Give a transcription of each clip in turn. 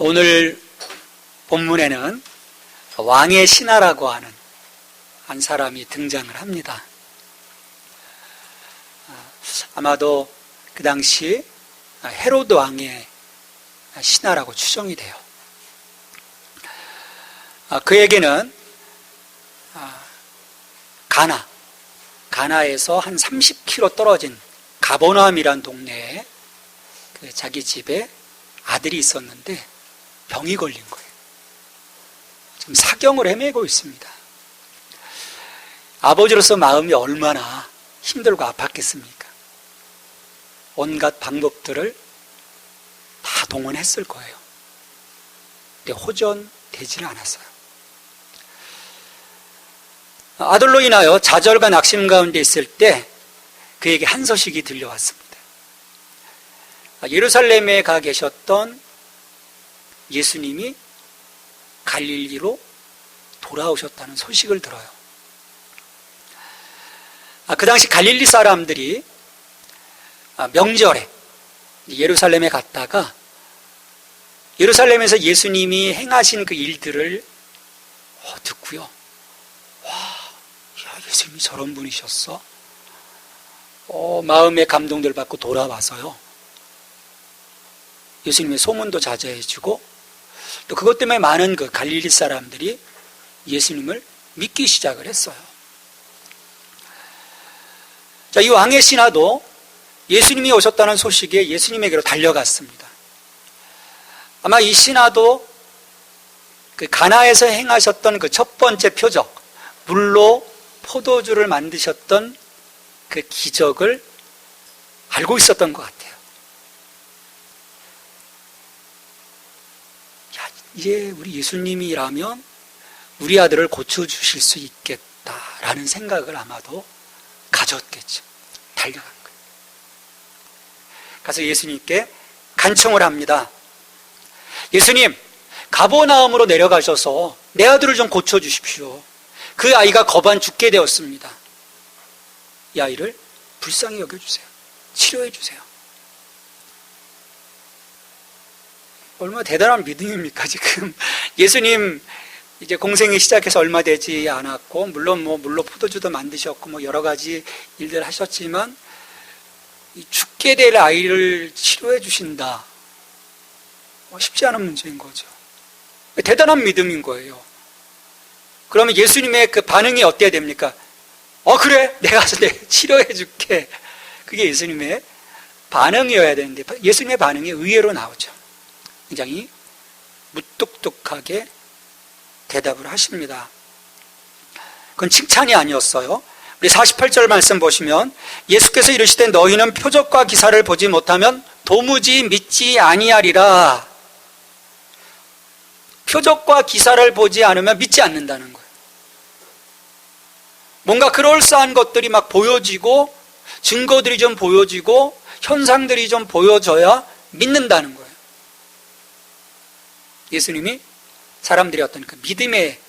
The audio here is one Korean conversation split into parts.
오늘 본문에는 왕의 신하라고 하는 한 사람이 등장을 합니다. 아마도 그 당시 헤로드 왕의 신하라고 추정이 돼요. 그에게는 가나에서 한 30km 떨어진 가버나움이란 동네에 자기 집에 아들이 있었는데 병이 걸린 거예요. 지금 사경을 헤매고 있습니다. 아버지로서 마음이 얼마나 힘들고 아팠겠습니까? 온갖 방법들을 다 동원했을 거예요. 근데 호전되지는 않았어요. 아들로 인하여 좌절과 낙심 가운데 있을 때 그에게 한 소식이 들려왔습니다. 예루살렘에 가 계셨던 예수님이 갈릴리로 돌아오셨다는 소식을 들어요. 그 당시 갈릴리 사람들이 명절에 예루살렘에 갔다가 예루살렘에서 예수님이 행하신 그 일들을 듣고요. 예수님이 저런 분이셨어? 마음의 감동들 받고 돌아와서요. 예수님의 소문도 자자해지고 또 그것 때문에 많은 그 갈릴리 사람들이 예수님을 믿기 시작을 했어요. 자, 이 왕의 신하도 예수님이 오셨다는 소식에 예수님에게로 달려갔습니다. 아마 이 신하도 그 가나에서 행하셨던 그 첫 번째 표적, 물로 포도주를 만드셨던 그 기적을 알고 있었던 것 같아요. 이제 우리 예수님이라면 우리 아들을 고쳐주실 수 있겠다라는 생각을 아마도 가졌겠죠. 달려간 거예요. 가서 예수님께 간청을 합니다. 예수님, 가버나움으로 내려가셔서 내 아들을 좀 고쳐주십시오. 그 아이가 거반 죽게 되었습니다. 이 아이를 불쌍히 여겨주세요. 치료해 주세요. 얼마나 대단한 믿음입니까, 지금. 예수님 이제 공생이 시작해서 얼마 되지 않았고, 물론 물로 포도주도 만드셨고, 여러 가지 일들 하셨지만, 죽게 될 아이를 치료해 주신다. 쉽지 않은 문제인 거죠. 대단한 믿음인 거예요. 그러면 예수님의 그 반응이 어때야 됩니까? 그래, 내가 가서 치료해 줄게. 그게 예수님의 반응이어야 되는데, 예수님의 반응이 의외로 나오죠. 굉장히 무뚝뚝하게 대답을 하십니다. 그건 칭찬이 아니었어요. 우리 48절 말씀 보시면 예수께서 이르시되 너희는 표적과 기사를 보지 못하면 도무지 믿지 아니하리라. 표적과 기사를 보지 않으면 믿지 않는다는 거예요. 뭔가 그럴싸한 것들이 막 보여지고 증거들이 좀 보여지고 현상들이 좀 보여져야 믿는다는 거예요. 예수님이 사람들의 어떤 그 믿음의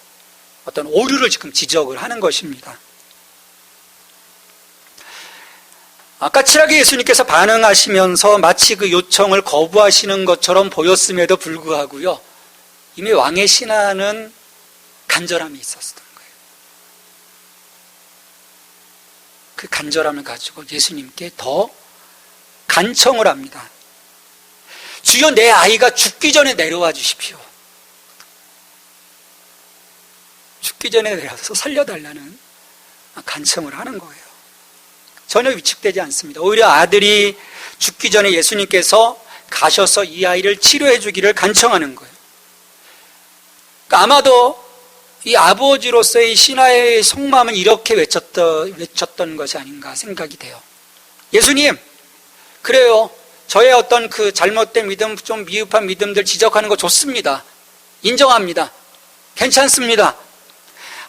어떤 오류를 지금 지적을 하는 것입니다. 까칠하게 예수님께서 반응하시면서 마치 그 요청을 거부하시는 것처럼 보였음에도 불구하고요, 이미 왕의 신하는 간절함이 있었던 거예요. 그 간절함을 가지고 예수님께 더 간청을 합니다. 주여, 내 아이가 죽기 전에 내려와 주십시오. 죽기 전에 내려와서 살려달라는 간청을 하는 거예요. 전혀 위축되지 않습니다. 오히려 아들이 죽기 전에 예수님께서 가셔서 이 아이를 치료해 주기를 간청하는 거예요. 그러니까 아마도 이 아버지로서의 신하의 속마음은 이렇게 외쳤던 것이 아닌가 생각이 돼요. 예수님, 그래요. 저의 어떤 그 잘못된 믿음, 좀 미흡한 믿음들 지적하는 거 좋습니다. 인정합니다. 괜찮습니다.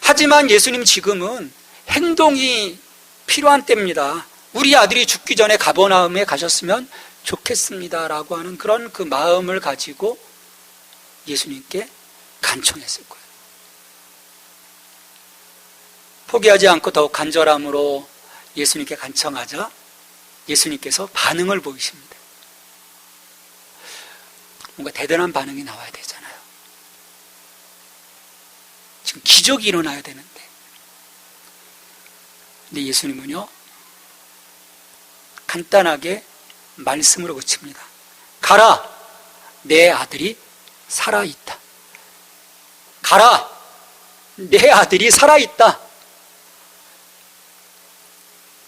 하지만 예수님, 지금은 행동이 필요한 때입니다. 우리 아들이 죽기 전에 가버나움에 가셨으면 좋겠습니다. 라고 하는 그런 그 마음을 가지고 예수님께 간청했을 거예요. 포기하지 않고 더욱 간절함으로 예수님께 간청하자 예수님께서 반응을 보이십니다. 뭔가 대단한 반응이 나와야 되잖아요. 지금 기적이 일어나야 되는데. 근데 예수님은요, 간단하게 말씀으로 그칩니다. 가라, 내 아들이 살아있다. 가라, 내 아들이 살아있다.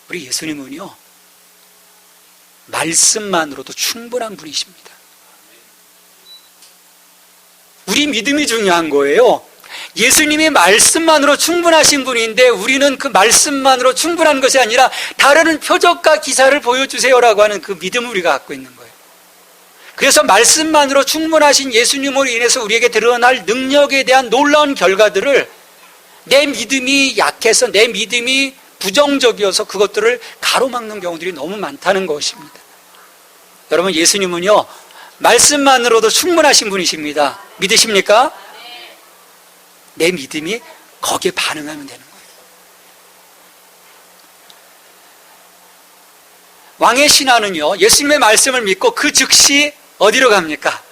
우리 예수님은요, 말씀만으로도 충분한 분이십니다. 우리 믿음이 중요한 거예요. 예수님이 말씀만으로 충분하신 분인데 우리는 그 말씀만으로 충분한 것이 아니라 다른 표적과 기사를 보여주세요라고 하는 그 믿음을 우리가 갖고 있는 거예요. 그래서 말씀만으로 충분하신 예수님으로 인해서 우리에게 드러날 능력에 대한 놀라운 결과들을 내 믿음이 약해서, 내 믿음이 부정적이어서 그것들을 가로막는 경우들이 너무 많다는 것입니다. 여러분, 예수님은요, 말씀만으로도 충분하신 분이십니다. 믿으십니까? 내 믿음이 거기에 반응하면 되는 거예요. 왕의 신하는요, 예수님의 말씀을 믿고 그 즉시 어디로 갑니까?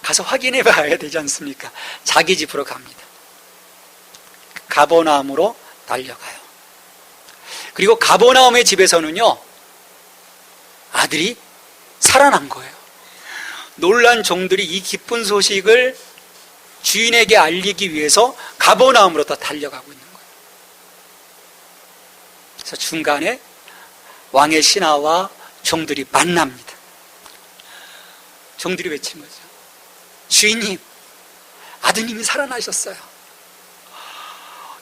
가서 확인해 봐야 되지 않습니까? 자기 집으로 갑니다. 가버나움으로 달려가요. 그리고 가버나움의 집에서는요, 아들이 살아난 거예요. 놀란 종들이 이 기쁜 소식을 주인에게 알리기 위해서 가버나움으로 더 달려가고 있는 거예요. 그래서 중간에 왕의 신하와 종들이 만납니다. 종들이 외친 거죠. 주인님, 아드님이 살아나셨어요.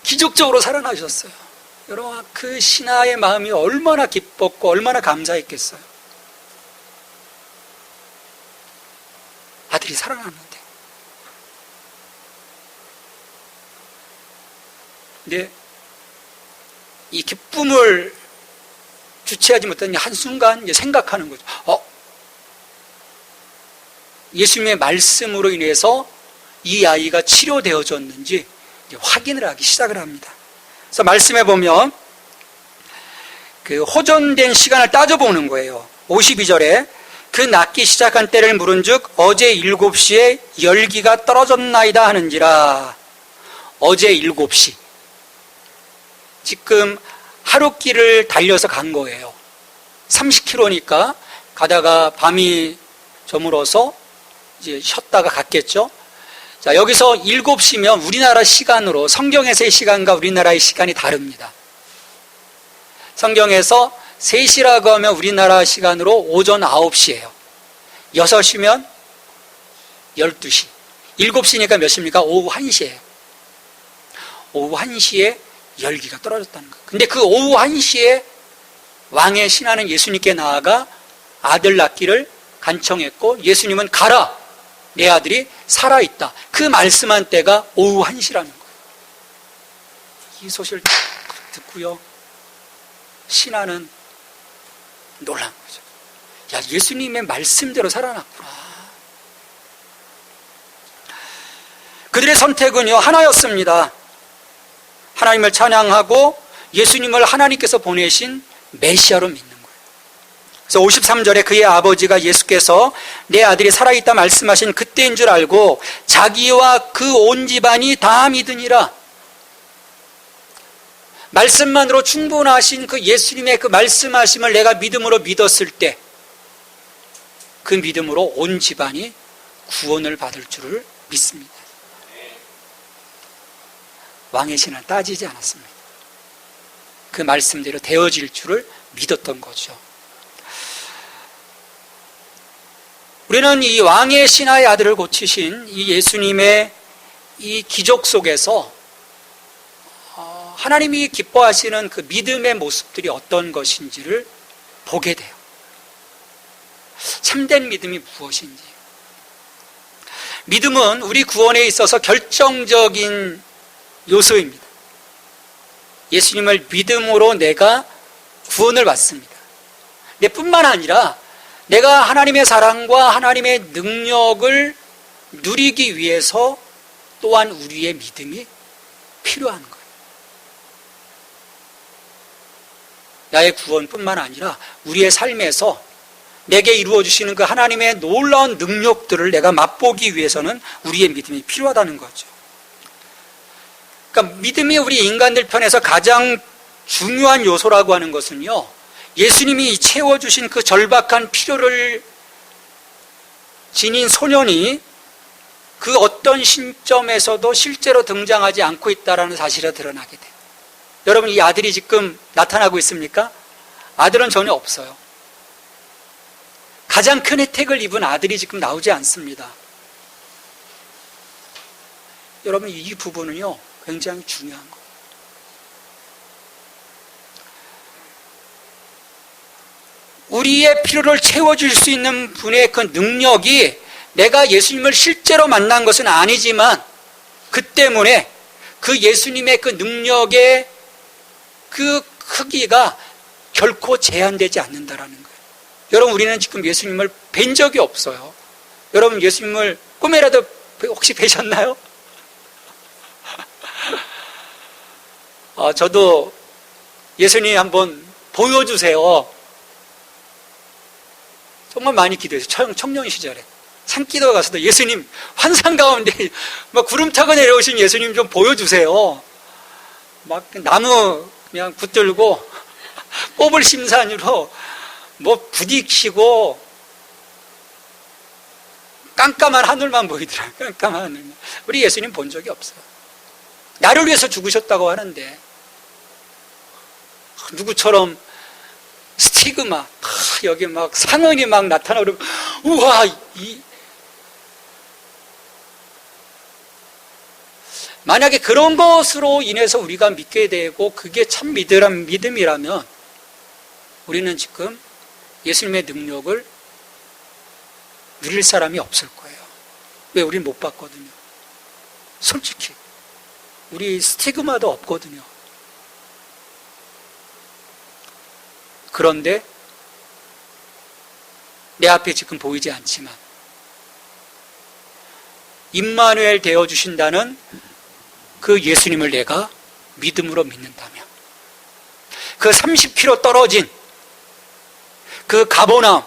기적적으로 살아나셨어요. 여러분, 그 신하의 마음이 얼마나 기뻤고 얼마나 감사했겠어요. 아들이 살아났는데. 근데 이 기쁨을 주체하지 못한 한순간 생각하는 거죠. 예수님의 말씀으로 인해서 이 아이가 치료되어졌는지 확인을 하기 시작을 합니다. 그래서 말씀해 보면 그 호전된 시간을 따져보는 거예요. 52절에 그 낫기 시작한 때를 물은즉 어제 7시에 열기가 떨어졌나이다 하는지라. 어제 7시. 지금 하루길을 달려서 간 거예요. 30km니까 가다가 밤이 저물어서 이제 쉬었다가 갔겠죠. 자, 여기서 7시면 우리나라 시간으로, 성경에서의 시간과 우리나라의 시간이 다릅니다. 성경에서 3시라고 하면 우리나라 시간으로 오전 9시예요. 6시면 12시. 7시니까 몇 시입니까? 오후 1시예요. 오후 1시에 열기가 떨어졌다는 거예요. 근데 그 오후 1시에 왕의 신하는 예수님께 나아가 아들 낳기를 간청했고, 예수님은 가라, 내 아들이 살아있다. 그 말씀한 때가 오후 1시라는 거예요. 이 소식을 듣고요, 신하는 놀란 거죠. 야, 예수님의 말씀대로 살아났구나. 그들의 선택은요, 하나였습니다. 하나님을 찬양하고 예수님을 하나님께서 보내신 메시아로 믿는 거예요. 그래서 53절에 그의 아버지가 예수께서 내 아들이 살아있다 말씀하신 그때인 줄 알고 자기와 그 온 집안이 다 믿으니라. 말씀만으로 충분하신 그 예수님의 그 말씀하심을 내가 믿음으로 믿었을 때 그 믿음으로 온 집안이 구원을 받을 줄을 믿습니다. 왕의 신은 따지지 않았습니다. 그 말씀대로 되어질 줄을 믿었던 거죠. 우리는 이 왕의 신하의 아들을 고치신 이 예수님의 이 기적 속에서 하나님이 기뻐하시는 그 믿음의 모습들이 어떤 것인지를 보게 돼요. 참된 믿음이 무엇인지. 믿음은 우리 구원에 있어서 결정적인 요소입니다. 예수님을 믿음으로 내가 구원을 받습니다. 근데 뿐만 아니라 내가 하나님의 사랑과 하나님의 능력을 누리기 위해서 또한 우리의 믿음이 필요한 거예요. 나의 구원뿐만 아니라 우리의 삶에서 내게 이루어 주시는 그 하나님의 놀라운 능력들을 내가 맛보기 위해서는 우리의 믿음이 필요하다는 거죠. 그러니까 믿음이 우리 인간들 편에서 가장 중요한 요소라고 하는 것은요, 예수님이 채워주신 그 절박한 필요를 지닌 소년이 그 어떤 시점에서도 실제로 등장하지 않고 있다는 사실이 드러나게 돼요. 여러분, 이 아들이 지금 나타나고 있습니까? 아들은 전혀 없어요. 가장 큰 혜택을 입은 아들이 지금 나오지 않습니다. 여러분, 이 부분은요, 굉장히 중요한 거예요. 우리의 필요를 채워줄 수 있는 분의 그 능력이 내가 예수님을 실제로 만난 것은 아니지만 그 때문에 그 예수님의 그 능력의 그 크기가 결코 제한되지 않는다라는 거예요. 여러분, 우리는 지금 예수님을 뵌 적이 없어요. 여러분, 예수님을 꿈에라도 혹시 뵈셨나요? 저도 예수님 한번 보여주세요. 정말 많이 기도했어요. 청년 시절에. 산기도 가서도 예수님 환상 가운데 막 구름 타고 내려오신 예수님 좀 보여주세요. 막 나무 그냥 붙들고 뽑을 심산으로 뭐 부딪히고 깜깜한 하늘만 보이더라고요. 깜깜한 하늘만. 우리 예수님 본 적이 없어요. 나를 위해서 죽으셨다고 하는데 누구처럼 스티그마 여기 막 상흔이 막 나타나고 우와 만약에 그런 것으로 인해서 우리가 믿게 되고 그게 참 믿음이라면 우리는 지금 예수님의 능력을 누릴 사람이 없을 거예요. 왜? 우리는 못 봤거든요. 솔직히 우리 스티그마도 없거든요. 그런데 내 앞에 지금 보이지 않지만 임마누엘 되어주신다는 그 예수님을 내가 믿음으로 믿는다면 그 30km 떨어진 그 가버나움,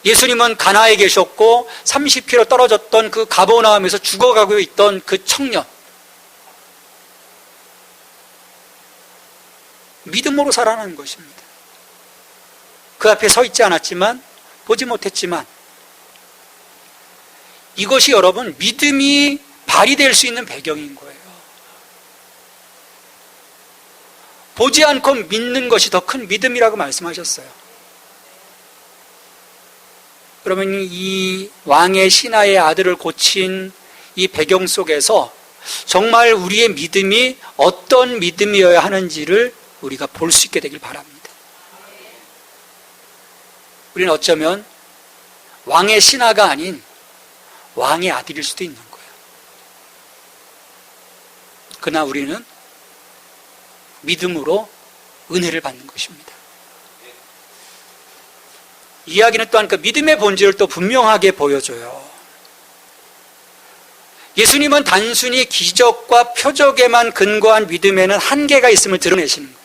예수님은 가나에 계셨고 30km 떨어졌던 그 가버나움에서 죽어가고 있던 그 청년, 믿음으로 살아나는 것입니다. 그 앞에 서 있지 않았지만 보지 못했지만 이것이 여러분 믿음이 발휘될 수 있는 배경인 거예요. 보지 않고 믿는 것이 더 큰 믿음이라고 말씀하셨어요. 그러면 이 왕의 신하의 아들을 고친 이 배경 속에서 정말 우리의 믿음이 어떤 믿음이어야 하는지를 우리가 볼 수 있게 되길 바랍니다. 우리는 어쩌면 왕의 신하가 아닌 왕의 아들일 수도 있는 거예요. 그러나 우리는 믿음으로 은혜를 받는 것입니다. 이야기는 또한 그 믿음의 본질을 또 분명하게 보여줘요. 예수님은 단순히 기적과 표적에만 근거한 믿음에는 한계가 있음을 드러내시는 거예요.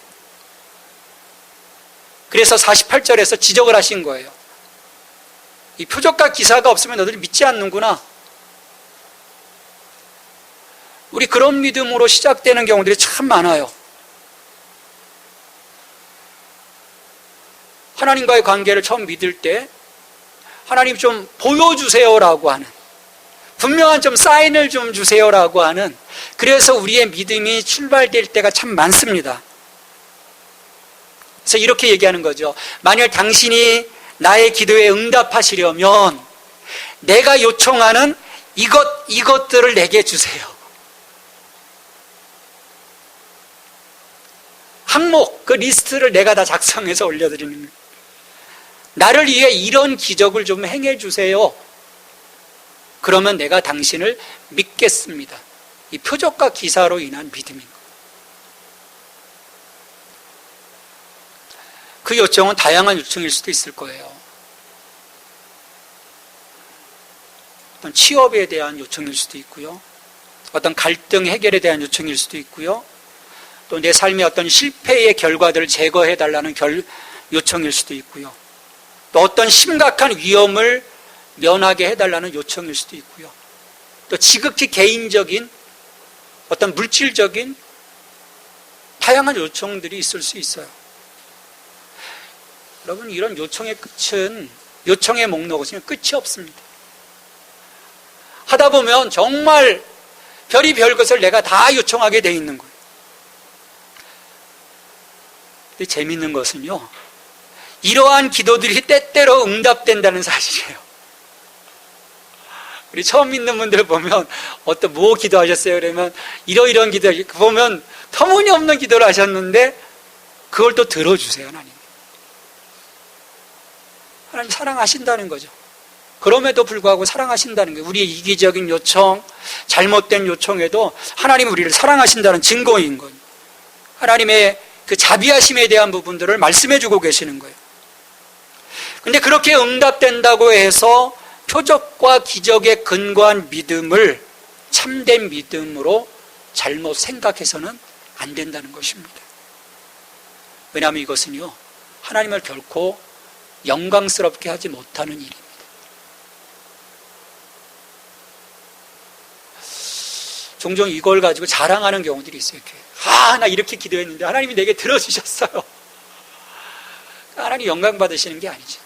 그래서 48절에서 지적을 하신 거예요. 이 표적과 기사가 없으면 너희들이 믿지 않는구나. 우리 그런 믿음으로 시작되는 경우들이 참 많아요. 하나님과의 관계를 처음 믿을 때 하나님 좀 보여주세요라고 하는, 분명한 좀 사인을 좀 주세요라고 하는, 그래서 우리의 믿음이 출발될 때가 참 많습니다. 그래서 이렇게 얘기하는 거죠. 만약 당신이 나의 기도에 응답하시려면 내가 요청하는 이것들을 내게 주세요. 항목, 그 리스트를 내가 다 작성해서 올려드리는 거예요. 나를 위해 이런 기적을 좀 행해 주세요. 그러면 내가 당신을 믿겠습니다. 이 표적과 기사로 인한 믿음인 거예요. 그 요청은 다양한 요청일 수도 있을 거예요. 어떤 취업에 대한 요청일 수도 있고요. 어떤 갈등 해결에 대한 요청일 수도 있고요. 또 내 삶의 어떤 실패의 결과들을 제거해 달라는 요청일 수도 있고요. 또 어떤 심각한 위험을 면하게 해달라는 요청일 수도 있고요. 또 지극히 개인적인 어떤 물질적인 다양한 요청들이 있을 수 있어요. 여러분, 이런 요청의 끝은, 요청의 목록은 끝이 없습니다. 하다 보면 정말 별의별 것을 내가 다 요청하게 돼 있는 거예요. 근데 재밌는 것은요, 이러한 기도들이 때때로 응답된다는 사실이에요. 우리 처음 믿는 분들 보면 뭐 기도하셨어요? 그러면 이러이러한 기도 보면 터무니없는 기도를 하셨는데 그걸 또 들어주세요. 하나님 사랑하신다는 거죠. 그럼에도 불구하고 사랑하신다는 거예요. 우리의 이기적인 요청, 잘못된 요청에도 하나님은 우리를 사랑하신다는 증거인 거예요. 하나님의 그 자비하심에 대한 부분들을 말씀해 주고 계시는 거예요. 근데 그렇게 응답된다고 해서 표적과 기적에 근거한 믿음을 참된 믿음으로 잘못 생각해서는 안 된다는 것입니다. 왜냐하면 이것은요, 하나님을 결코 영광스럽게 하지 못하는 일입니다. 종종 이걸 가지고 자랑하는 경우들이 있어요. 나 이렇게 기도했는데 하나님이 내게 들어주셨어요. 하나님 영광 받으시는 게 아니죠.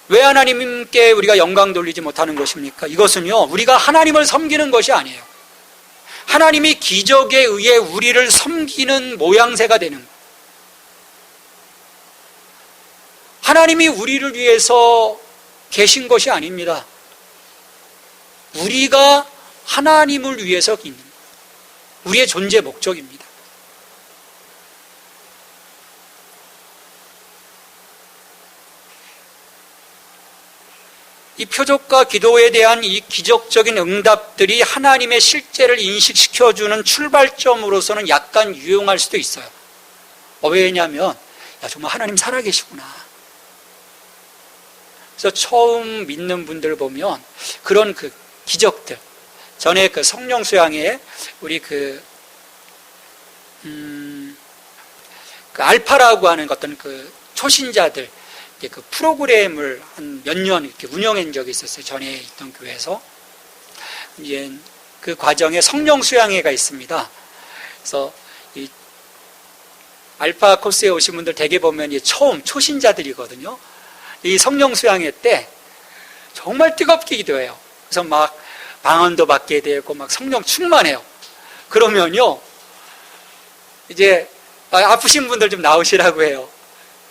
왜 하나님께 우리가 영광 돌리지 못하는 것입니까? 이것은요, 우리가 하나님을 섬기는 것이 아니에요. 하나님이 기적에 의해 우리를 섬기는 모양새가 되는 거예요. 하나님이 우리를 위해서 계신 것이 아닙니다. 우리가 하나님을 위해서 있는 거예요. 우리의 존재 목적입니다. 이 표적과 기도에 대한 이 기적적인 응답들이 하나님의 실제를 인식시켜주는 출발점으로서는 약간 유용할 수도 있어요. 왜냐하면 정말 하나님 살아계시구나. 그래서 처음 믿는 분들 보면 그런 그 기적들, 전에 그 성령 수양회 우리 그 알파라고 하는 어떤 그 초신자들 그 프로그램을 한 몇 년 이렇게 운영한 적이 있었어요. 전에 있던 교회에서. 이제 그 과정에 성령 수양회가 있습니다. 그래서 이 알파 코스에 오신 분들 대개 보면 이 처음 초신자들이거든요. 이 성령 수양회 때 정말 뜨겁게 기도해요. 그래서 막 방언도 받게 되고 막 성령 충만해요. 그러면요, 이제 아프신 분들 좀 나오시라고 해요.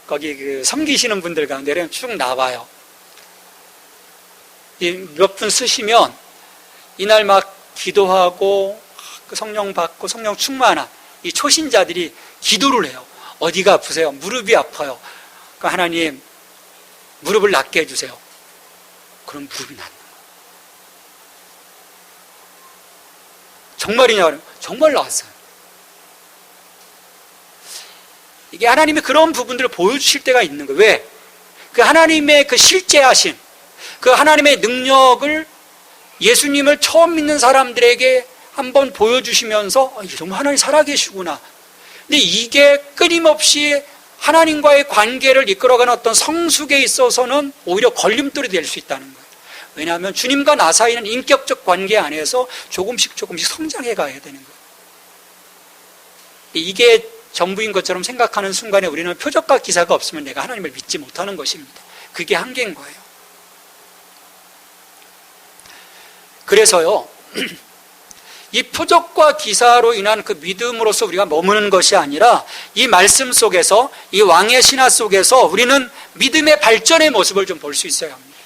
거기 그 섬기시는 분들 가운데 쭉 나와요. 몇 분 쓰시면 이날 막 기도하고 그 성령 받고 성령 충만한 이 초신자들이 기도를 해요. 어디가 아프세요? 무릎이 아파요. 그러니까 하나님 무릎을 낫게 해주세요. 그럼 무릎이 낫는 거예요. 정말이냐? 정말 나왔어요. 이게 하나님이 그런 부분들을 보여주실 때가 있는 거예요. 왜? 그 하나님의 그 실제하심, 그 하나님의 능력을 예수님을 처음 믿는 사람들에게 한번 보여주시면서 정말 하나님 살아계시구나. 근데 이게 끊임없이 하나님과의 관계를 이끌어가는 어떤 성숙에 있어서는 오히려 걸림돌이 될 수 있다는 거예요. 왜냐하면 주님과 나 사이는 인격적 관계 안에서 조금씩 성장해 가야 되는 거예요. 이게 전부인 것처럼 생각하는 순간에 우리는 표적과 기사가 없으면 내가 하나님을 믿지 못하는 것입니다. 그게 한계인 거예요. 그래서요, 이 표적과 기사로 인한 그 믿음으로서 우리가 머무는 것이 아니라 이 말씀 속에서, 이 왕의 신화 속에서 우리는 믿음의 발전의 모습을 좀 볼 수 있어야 합니다.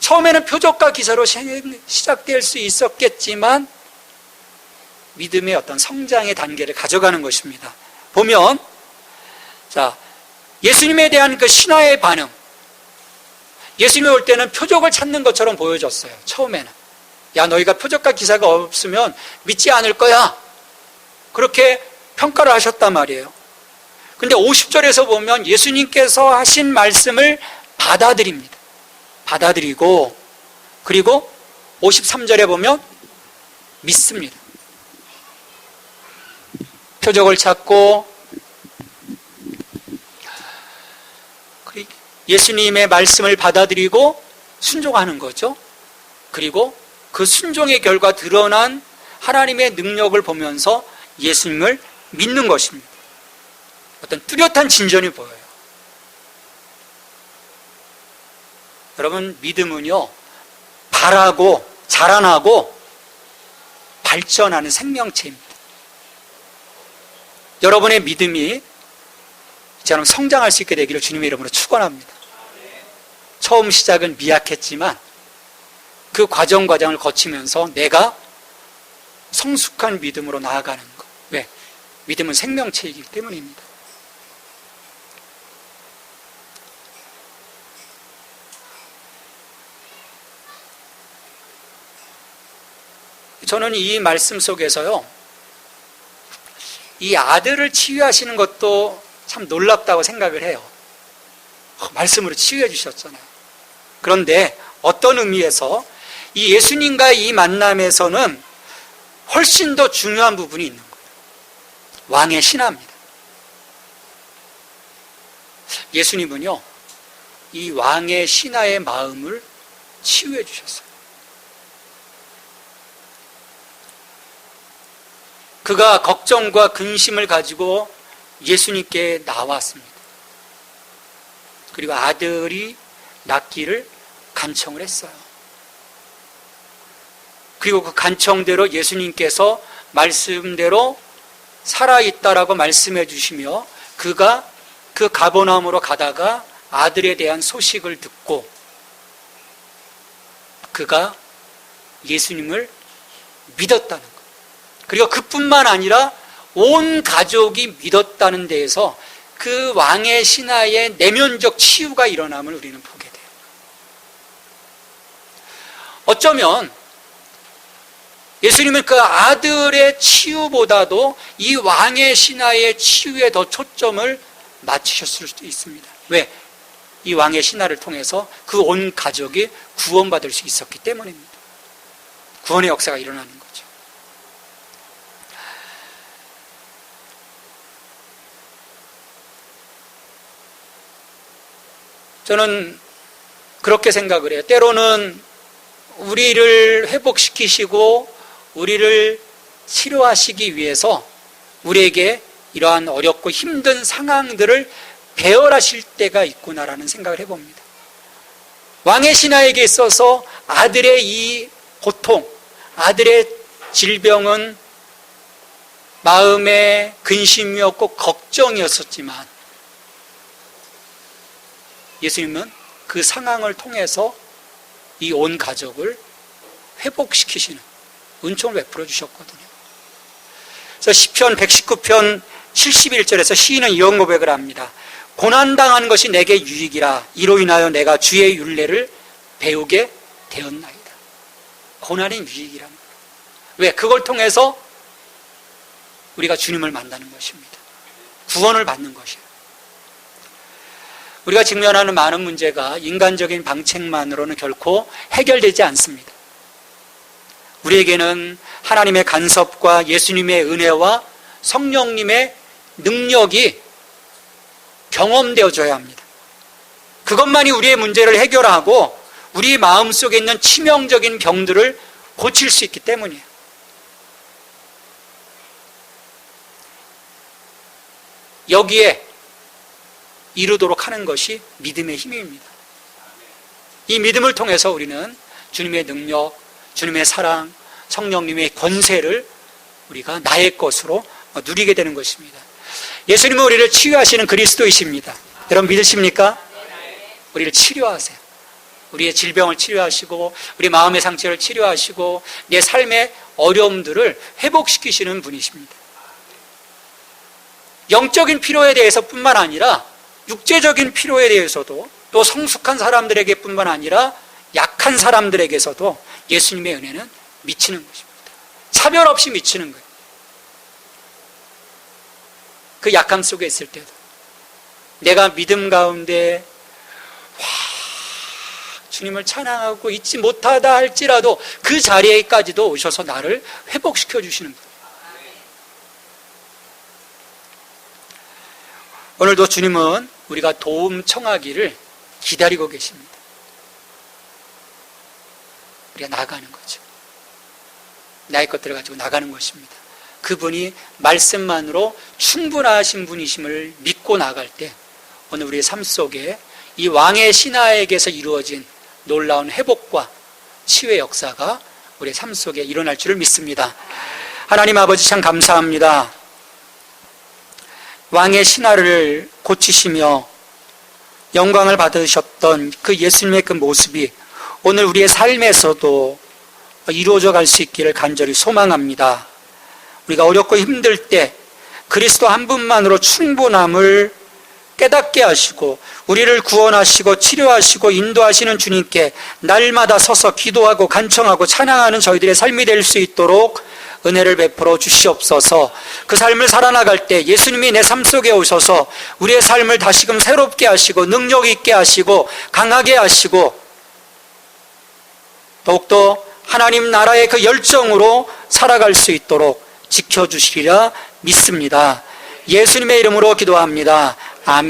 처음에는 표적과 기사로 시작될 수 있었겠지만 믿음의 어떤 성장의 단계를 가져가는 것입니다. 보면, 자, 예수님에 대한 그 신화의 반응. 예수님이 올 때는 표적을 찾는 것처럼 보여졌어요. 처음에는. 야, 너희가 표적과 기사가 없으면 믿지 않을 거야. 그렇게 평가를 하셨단 말이에요. 근데 50절에서 보면 예수님께서 하신 말씀을 받아들입니다. 받아들이고, 그리고 53절에 보면 믿습니다. 표적을 찾고 예수님의 말씀을 받아들이고 순종하는 거죠. 그리고 그 순종의 결과 드러난 하나님의 능력을 보면서 예수님을 믿는 것입니다. 어떤 뚜렷한 진전이 보여요. 여러분, 믿음은요, 바라고 자라나고 발전하는 생명체입니다. 여러분의 믿음이 이처럼 성장할 수 있게 되기를 주님의 이름으로 축원합니다. 처음 시작은 미약했지만 그 과정을 거치면서 내가 성숙한 믿음으로 나아가는 것. 왜? 믿음은 생명체이기 때문입니다. 저는 이 말씀 속에서요, 이 아들을 치유하시는 것도 참 놀랍다고 생각을 해요. 말씀으로 치유해 주셨잖아요. 그런데 어떤 의미에서 이 예수님과 이 만남에서는 훨씬 더 중요한 부분이 있는 거예요. 왕의 신하입니다. 예수님은요, 이 왕의 신하의 마음을 치유해 주셨어요. 그가 걱정과 근심을 가지고 예수님께 나왔습니다. 그리고 아들이 낫기를 간청을 했어요. 그리고 그 간청대로 예수님께서 말씀대로 살아있다라고 말씀해 주시며 그가 그 가버나움으로 가다가 아들에 대한 소식을 듣고 그가 예수님을 믿었다는 것. 그리고 그뿐만 아니라 온 가족이 믿었다는 데에서 그 왕의 신하의 내면적 치유가 일어남을 우리는 보게 돼요. 어쩌면 예수님은 그 아들의 치유보다도 이 왕의 신하의 치유에 더 초점을 맞추셨을 수도 있습니다. 왜? 이 왕의 신하를 통해서 그 온 가족이 구원받을 수 있었기 때문입니다. 구원의 역사가 일어나는 거죠. 저는 그렇게 생각을 해요. 때로는 우리를 회복시키시고 우리를 치료하시기 위해서 우리에게 이러한 어렵고 힘든 상황들을 배열하실 때가 있구나라는 생각을 해봅니다. 왕의 신하에게 있어서 아들의 이 고통, 아들의 질병은 마음의 근심이었고 걱정이었었지만 예수님은 그 상황을 통해서 이 온 가족을 회복시키시는 은총을 베풀어 주셨거든요. 그래서 시편 119편 71절에서 시인은 이런 고백을 합니다. 고난당하는 것이 내게 유익이라 이로 인하여 내가 주의 율례를 배우게 되었나이다. 고난이 유익이라는 거예요. 왜? 그걸 통해서 우리가 주님을 만나는 것입니다. 구원을 받는 것이에요. 우리가 직면하는 많은 문제가 인간적인 방책만으로는 결코 해결되지 않습니다. 우리에게는 하나님의 간섭과 예수님의 은혜와 성령님의 능력이 경험되어져야 합니다. 그것만이 우리의 문제를 해결하고 우리 마음속에 있는 치명적인 병들을 고칠 수 있기 때문이에요. 여기에 이루도록 하는 것이 믿음의 힘입니다. 이 믿음을 통해서 우리는 주님의 능력, 주님의 사랑, 성령님의 권세를 우리가 나의 것으로 누리게 되는 것입니다. 예수님은 우리를 치유하시는 그리스도이십니다. 여러분 믿으십니까? 우리를 치료하세요. 우리의 질병을 치료하시고 우리 마음의 상처를 치료하시고 내 삶의 어려움들을 회복시키시는 분이십니다. 영적인 필요에 대해서 뿐만 아니라 육체적인 필요에 대해서도 또 성숙한 사람들에게 뿐만 아니라 약한 사람들에게서도 예수님의 은혜는 미치는 것입니다. 차별 없이 미치는 거예요. 그 약함 속에 있을 때도 내가 믿음 가운데 주님을 찬양하고 잊지 못하다 할지라도 그 자리에까지도 오셔서 나를 회복시켜 주시는 거예요. 오늘도 주님은 우리가 도움 청하기를 기다리고 계십니다. 우리가 나가는 거죠. 나의 것들을 가지고 나가는 것입니다. 그분이 말씀만으로 충분하신 분이심을 믿고 나갈 때 오늘 우리의 삶 속에 이 왕의 신하에게서 이루어진 놀라운 회복과 치유의 역사가 우리의 삶 속에 일어날 줄을 믿습니다. 하나님 아버지 참 감사합니다. 왕의 신하를 고치시며 영광을 받으셨던 그 예수님의 그 모습이 오늘 우리의 삶에서도 이루어져 갈 수 있기를 간절히 소망합니다. 우리가 어렵고 힘들 때 그리스도 한 분만으로 충분함을 깨닫게 하시고 우리를 구원하시고 치료하시고 인도하시는 주님께 날마다 서서 기도하고 간청하고 찬양하는 저희들의 삶이 될 수 있도록 은혜를 베풀어 주시옵소서. 그 삶을 살아나갈 때 예수님이 내 삶 속에 오셔서 우리의 삶을 다시금 새롭게 하시고 능력 있게 하시고 강하게 하시고 더욱더 하나님 나라의 그 열정으로 살아갈 수 있도록 지켜주시리라 믿습니다. 예수님의 이름으로 기도합니다. 아멘.